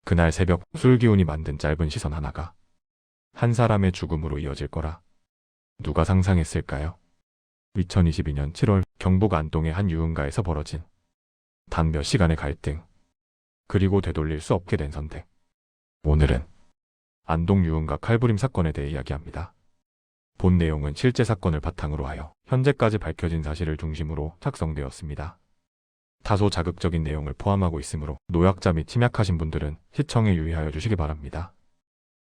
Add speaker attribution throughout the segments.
Speaker 1: 그날 새벽 술 기운이 만든 짧은 시선 하나가 한 사람의 죽음으로 이어질 거라 누가 상상했을까요? 2022년 7월 경북 안동의 한 유흥가에서 벌어진 단 몇 시간의 갈등, 그리고 되돌릴 수 없게 된 선택. 오늘은 안동 유흥가 칼부림 사건에 대해 이야기합니다. 본 내용은 실제 사건을 바탕으로 하여 현재까지 밝혀진 사실을 중심으로 작성되었습니다. 다소 자극적인 내용을 포함하고 있으므로 노약자 및 침약하신 분들은 시청에 유의하여 주시기 바랍니다.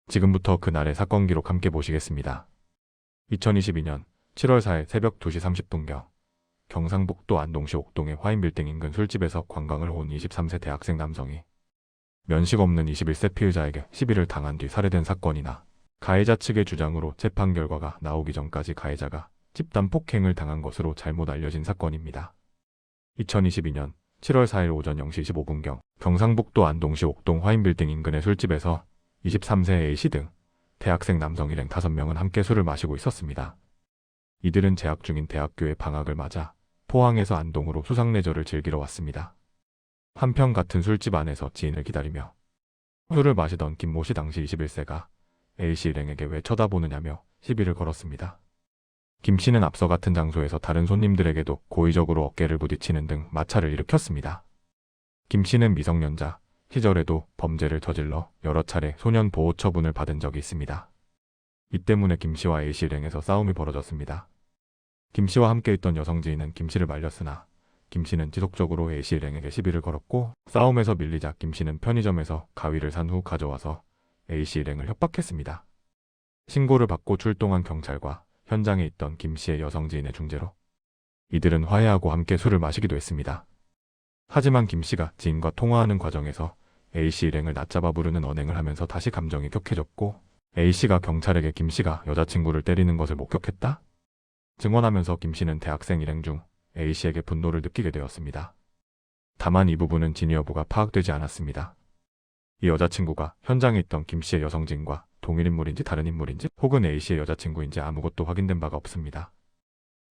Speaker 1: 지금부터 그날의 사건 기록 함께 보시겠습니다. 2022년 7월 4일 새벽 2시 30분경 경상북도 안동시 옥동의 화인빌딩 인근 술집에서 관광을 온 23세 대학생 남성이 면식 없는 21세 피의자에게 시비를 당한 뒤 살해된 사건이나 가해자 측의 주장으로 재판 결과가 나오기 전까지 가해자가 집단 폭행을 당한 것으로 잘못 알려진 사건입니다. 2022년 7월 4일 오전 0시 25분경 경상북도 안동시 옥동 화인빌딩 인근의 술집에서 23세 A씨 등 대학생 남성 일행 5명은 함께 술을 마시고 있었습니다. 이들은 재학 중인 대학교의 방학을 맞아 포항에서 안동으로 수상레저를 즐기러 왔습니다. 한편 같은 술집 안에서 지인을 기다리며 술을 마시던 김모씨 당시 21세가 A씨 일행에게 왜 쳐다보느냐며 시비를 걸었습니다. 김씨는 앞서 같은 장소에서 다른 손님들에게도 고의적으로 어깨를 부딪히는 등 마찰을 일으켰습니다. 김씨는 미성년자 시절에도 범죄를 저질러 여러 차례 소년 보호 처분을 받은 적이 있습니다. 이 때문에 김씨와 A씨 일행에서 싸움이 벌어졌습니다. 김씨와 함께 있던 여성 지인은 김씨를 말렸으나 김씨는 지속적으로 A씨 일행에게 시비를 걸었고, 싸움에서 밀리자 김씨는 편의점에서 가위를 산 후 가져와서 A씨 일행을 협박했습니다. 신고를 받고 출동한 경찰과 현장에 있던 김씨의 여성 지인의 중재로 이들은 화해하고 함께 술을 마시기도 했습니다. 하지만 김씨가 지인과 통화하는 과정에서 A씨 일행을 낮잡아 부르는 언행을 하면서 다시 감정이 격해졌고, A씨가 경찰에게 김씨가 여자친구를 때리는 것을 목격했다? 증언하면서 김씨는 대학생 일행 중 A씨에게 분노를 느끼게 되었습니다. 다만 이 부분은 진위 여부가 파악되지 않았습니다. 이 여자친구가 현장에 있던 김씨의 여성 지인과 동일 인물인지 다른 인물인지 혹은 A씨의 여자친구인지 아무것도 확인된 바가 없습니다.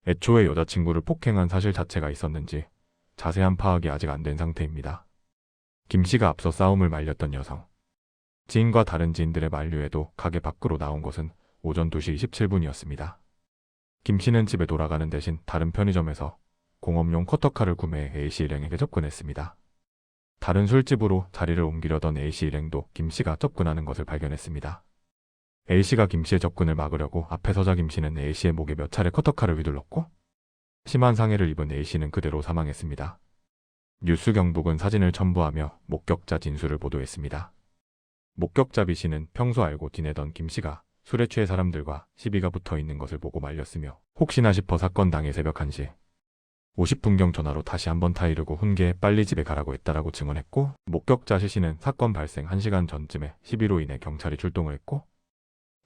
Speaker 1: 애초에 여자친구를 폭행한 사실 자체가 있었는지 자세한 파악이 아직 안 된 상태입니다. 김씨가 앞서 싸움을 말렸던 여성 지인과 다른 지인들의 만류에도 가게 밖으로 나온 것은 오전 2시 27분이었습니다. 김씨는 집에 돌아가는 대신 다른 편의점에서 공업용 커터칼을 구매해 A씨 일행에게 접근했습니다. 다른 술집으로 자리를 옮기려던 A씨 일행도 김씨가 접근하는 것을 발견했습니다. A씨가 김씨의 접근을 막으려고 앞에 서자 김씨는 A씨의 목에 몇 차례 커터칼을 휘둘렀고, 심한 상해를 입은 A씨는 그대로 사망했습니다. 뉴스 경북은 사진을 첨부하며 목격자 진술을 보도했습니다. 목격자 B씨는 평소 알고 지내던 김씨가 술에 취해 사람들과 시비가 붙어 있는 것을 보고 말렸으며, 혹시나 싶어 사건 당일 새벽 1시 50분경 전화로 다시 한번 타이르고 훈계해 빨리 집에 가라고 했다라고 증언했고, 목격자 C씨는 사건 발생 1시간 전쯤에 시비로 인해 경찰이 출동을 했고,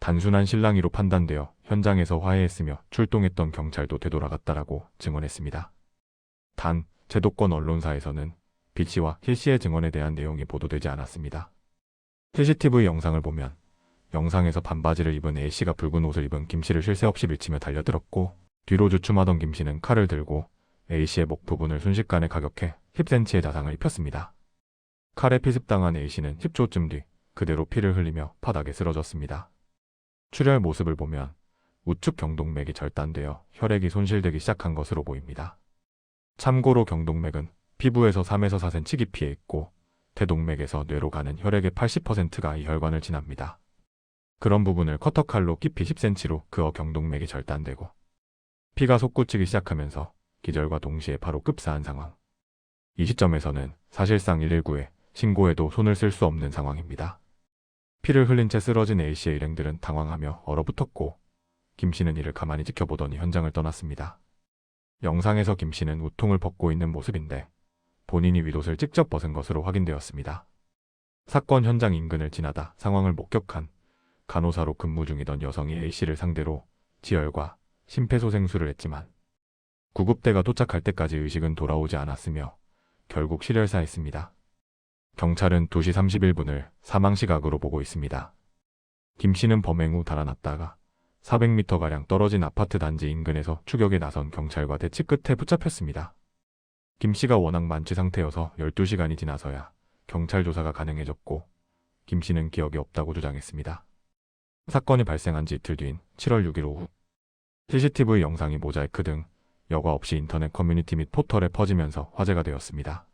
Speaker 1: 단순한 실랑이로 판단되어 현장에서 화해했으며 출동했던 경찰도 되돌아갔다라고 증언했습니다. 단, 제도권 언론사에서는 B씨와 C씨의 증언에 대한 내용이 보도되지 않았습니다. CCTV 영상을 보면 영상에서 반바지를 입은 A씨가 붉은 옷을 입은 김씨를 쉴 새 없이 밀치며 달려들었고, 뒤로 주춤하던 김씨는 칼을 들고 A씨의 목 부분을 순식간에 가격해 10cm의 자상을 입혔습니다. 칼에 피습당한 A씨는 10초쯤 뒤 그대로 피를 흘리며 바닥에 쓰러졌습니다. 출혈 모습을 보면 우측 경동맥이 절단되어 혈액이 손실되기 시작한 것으로 보입니다. 참고로 경동맥은 피부에서 3에서 4cm 깊이에 있고, 대동맥에서 뇌로 가는 혈액의 80%가 이 혈관을 지납니다. 그런 부분을 커터칼로 깊이 10cm로 그어 경동맥이 절단되고 피가 솟구치기 시작하면서 기절과 동시에 바로 급사한 상황. 이 시점에서는 사실상 119에 신고해도 손을 쓸 수 없는 상황입니다. 피를 흘린 채 쓰러진 A씨의 일행들은 당황하며 얼어붙었고, 김씨는 이를 가만히 지켜보더니 현장을 떠났습니다. 영상에서 김씨는 우통을 벗고 있는 모습인데 본인이 윗옷을 직접 벗은 것으로 확인되었습니다. 사건 현장 인근을 지나다 상황을 목격한 간호사로 근무 중이던 여성이 A씨를 상대로 지혈과 심폐소생술을 했지만 구급대가 도착할 때까지 의식은 돌아오지 않았으며 결국 실혈사했습니다. 경찰은 2시 31분을 사망 시각으로 보고 있습니다. 김씨는 범행 후 달아났다가 400m가량 떨어진 아파트 단지 인근에서 추격에 나선 경찰과 대치 끝에 붙잡혔습니다. 김씨가 워낙 만취 상태여서 12시간이 지나서야 경찰 조사가 가능해졌고, 김 씨는 기억이 없다고 주장했습니다. 사건이 발생한 지 이틀 뒤인 7월 6일 오후 CCTV 영상이 모자이크 등 여과 없이 인터넷 커뮤니티 및 포털에 퍼지면서 화제가 되었습니다.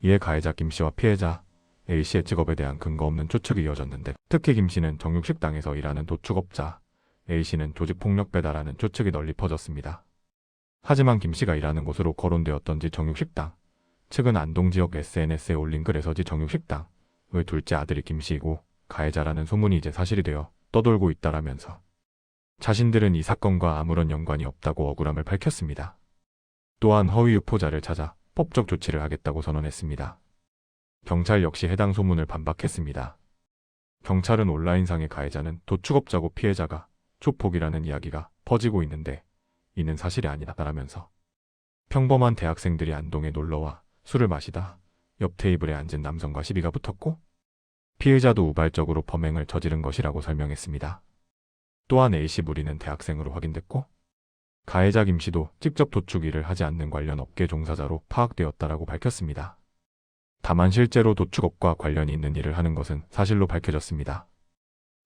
Speaker 1: 이에 가해자 김 씨와 피해자 A 씨의 직업에 대한 근거 없는 추측이 이어졌는데, 특히 김 씨는 정육식당에서 일하는 도축업자, A 씨는 조직폭력 배달하는 추측이 널리 퍼졌습니다. 하지만 김 씨가 일하는 곳으로 거론되었던지 정육식당 측은 안동 지역 SNS에 올린 글에서지 정육식당의 둘째 아들이 김 씨이고 가해자라는 소문이 이제 사실이 되어 떠돌고 있다라면서 자신들은 이 사건과 아무런 연관이 없다고 억울함을 밝혔습니다. 또한 허위 유포자를 찾아 법적 조치를 하겠다고 선언했습니다. 경찰 역시 해당 소문을 반박했습니다. 경찰은 온라인상의 가해자는 도축업자고 피해자가 조폭이라는 이야기가 퍼지고 있는데 이는 사실이 아니다라면서 평범한 대학생들이 안동에 놀러와 술을 마시다 옆 테이블에 앉은 남성과 시비가 붙었고 피해자도 우발적으로 범행을 저지른 것이라고 설명했습니다. 또한 A씨 무리는 대학생으로 확인됐고 가해자 김씨도 직접 도축 일을 하지 않는 관련 업계 종사자로 파악되었다라고 밝혔습니다. 다만 실제로 도축업과 관련이 있는 일을 하는 것은 사실로 밝혀졌습니다.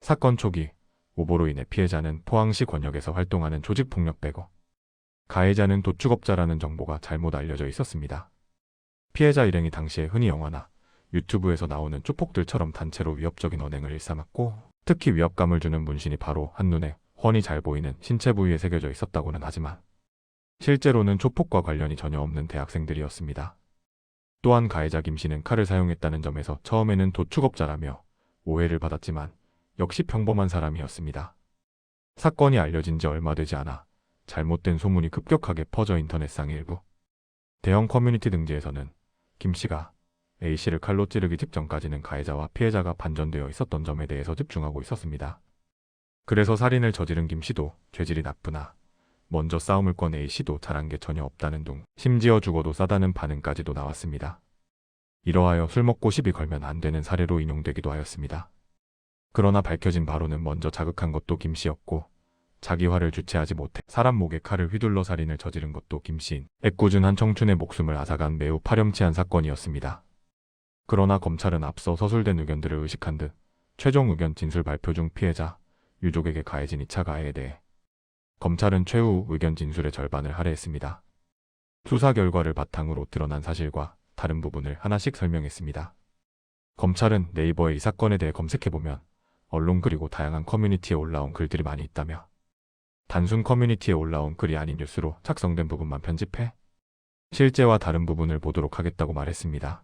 Speaker 1: 사건 초기 오보로 인해 피해자는 포항시 권역에서 활동하는 조직폭력배고 가해자는 도축업자라는 정보가 잘못 알려져 있었습니다. 피해자 일행이 당시에 흔히 영화나 유튜브에서 나오는 조폭들처럼 단체로 위협적인 언행을 일삼았고 특히 위압감을 주는 문신이 바로 한눈에 훤히 잘 보이는 신체 부위에 새겨져 있었다고는 하지만 실제로는 조폭과 관련이 전혀 없는 대학생들이었습니다. 또한 가해자 김 씨는 칼을 사용했다는 점에서 처음에는 도축업자라며 오해를 받았지만 역시 평범한 사람이었습니다. 사건이 알려진 지 얼마 되지 않아 잘못된 소문이 급격하게 퍼져 인터넷상 일부 대형 커뮤니티 등지에서는 김 씨가 A 씨를 칼로 찌르기 직전까지는 가해자와 피해자가 반전되어 있었던 점에 대해서 집중하고 있었습니다. 그래서 살인을 저지른 김 씨도 죄질이 나쁘나 먼저 싸움을 건 A 씨도 잘한 게 전혀 없다는 둥, 심지어 죽어도 싸다는 반응까지도 나왔습니다. 이러하여 술 먹고 시비 걸면 안 되는 사례로 인용되기도 하였습니다. 그러나 밝혀진 바로는 먼저 자극한 것도 김 씨였고 자기 화를 주체하지 못해 사람 목에 칼을 휘둘러 살인을 저지른 것도 김 씨인 애꿎은한 청춘의 목숨을 앗아간 매우 파렴치한 사건이었습니다. 그러나 검찰은 앞서 서술된 의견들을 의식한 듯 최종 의견 진술 발표 중 피해자, 유족에게 가해진 2차 가해에 대해 검찰은 최후 의견 진술의 절반을 할애했습니다. 수사 결과를 바탕으로 드러난 사실과 다른 부분을 하나씩 설명했습니다. 검찰은 네이버에 이 사건에 대해 검색해보면 언론 그리고 다양한 커뮤니티에 올라온 글들이 많이 있다며 단순 커뮤니티에 올라온 글이 아닌 뉴스로 작성된 부분만 편집해 실제와 다른 부분을 보도록 하겠다고 말했습니다.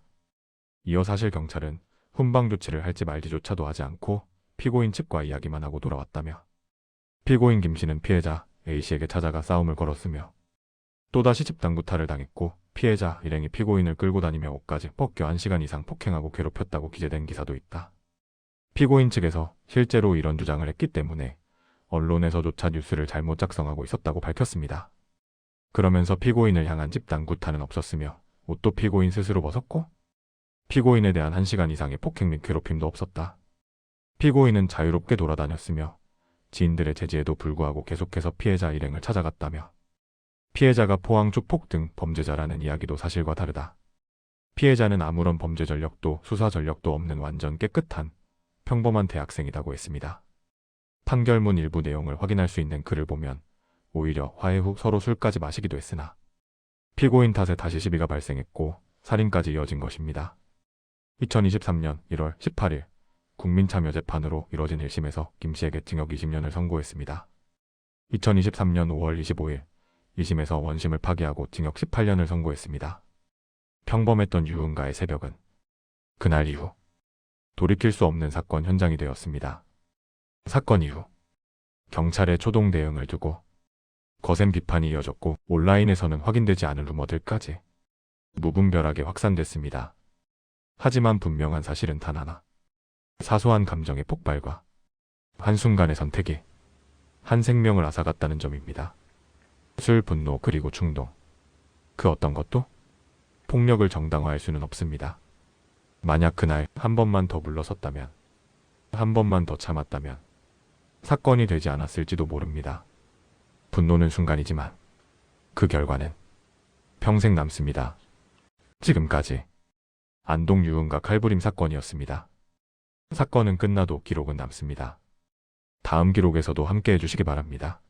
Speaker 1: 이어 사실 경찰은 훈방 조치를 할지 말지조차도 하지 않고 피고인 측과 이야기만 하고 돌아왔다며 피고인 김 씨는 피해자 A 씨에게 찾아가 싸움을 걸었으며 또다시 집단 구타를 당했고 피해자 일행이 피고인을 끌고 다니며 옷까지 벗겨 1시간 이상 폭행하고 괴롭혔다고 기재된 기사도 있다. 피고인 측에서 실제로 이런 주장을 했기 때문에 언론에서조차 뉴스를 잘못 작성하고 있었다고 밝혔습니다. 그러면서 피고인을 향한 집단 구타는 없었으며 옷도 피고인 스스로 벗었고 피고인에 대한 1시간 이상의 폭행 및 괴롭힘도 없었다. 피고인은 자유롭게 돌아다녔으며 지인들의 제지에도 불구하고 계속해서 피해자 일행을 찾아갔다며 피해자가 포항 조폭 등 범죄자라는 이야기도 사실과 다르다. 피해자는 아무런 범죄 전력도 수사 전력도 없는 완전 깨끗한 평범한 대학생이라고 했습니다. 판결문 일부 내용을 확인할 수 있는 글을 보면 오히려 화해 후 서로 술까지 마시기도 했으나 피고인 탓에 다시 시비가 발생했고 살인까지 이어진 것입니다. 2023년 1월 18일 국민참여재판으로 이뤄진 1심에서 김 씨에게 징역 20년을 선고했습니다. 2023년 5월 25일 2심에서 원심을 파기하고 징역 18년을 선고했습니다. 평범했던 유흥가의 새벽은 그날 이후 돌이킬 수 없는 사건 현장이 되었습니다. 사건 이후 경찰의 초동 대응을 두고 거센 비판이 이어졌고 온라인에서는 확인되지 않은 루머들까지 무분별하게 확산됐습니다. 하지만 분명한 사실은 단 하나. 사소한 감정의 폭발과 한순간의 선택이 한 생명을 앗아갔다는 점입니다. 술, 분노, 그리고 충동. 그 어떤 것도 폭력을 정당화할 수는 없습니다. 만약 그날 한 번만 더 물러섰다면, 한 번만 더 참았다면 사건이 되지 않았을지도 모릅니다. 분노는 순간이지만 그 결과는 평생 남습니다. 지금까지 안동 유흥가 칼부림 사건이었습니다. 사건은 끝나도 기록은 남습니다. 다음 기록에서도 함께 해주시기 바랍니다.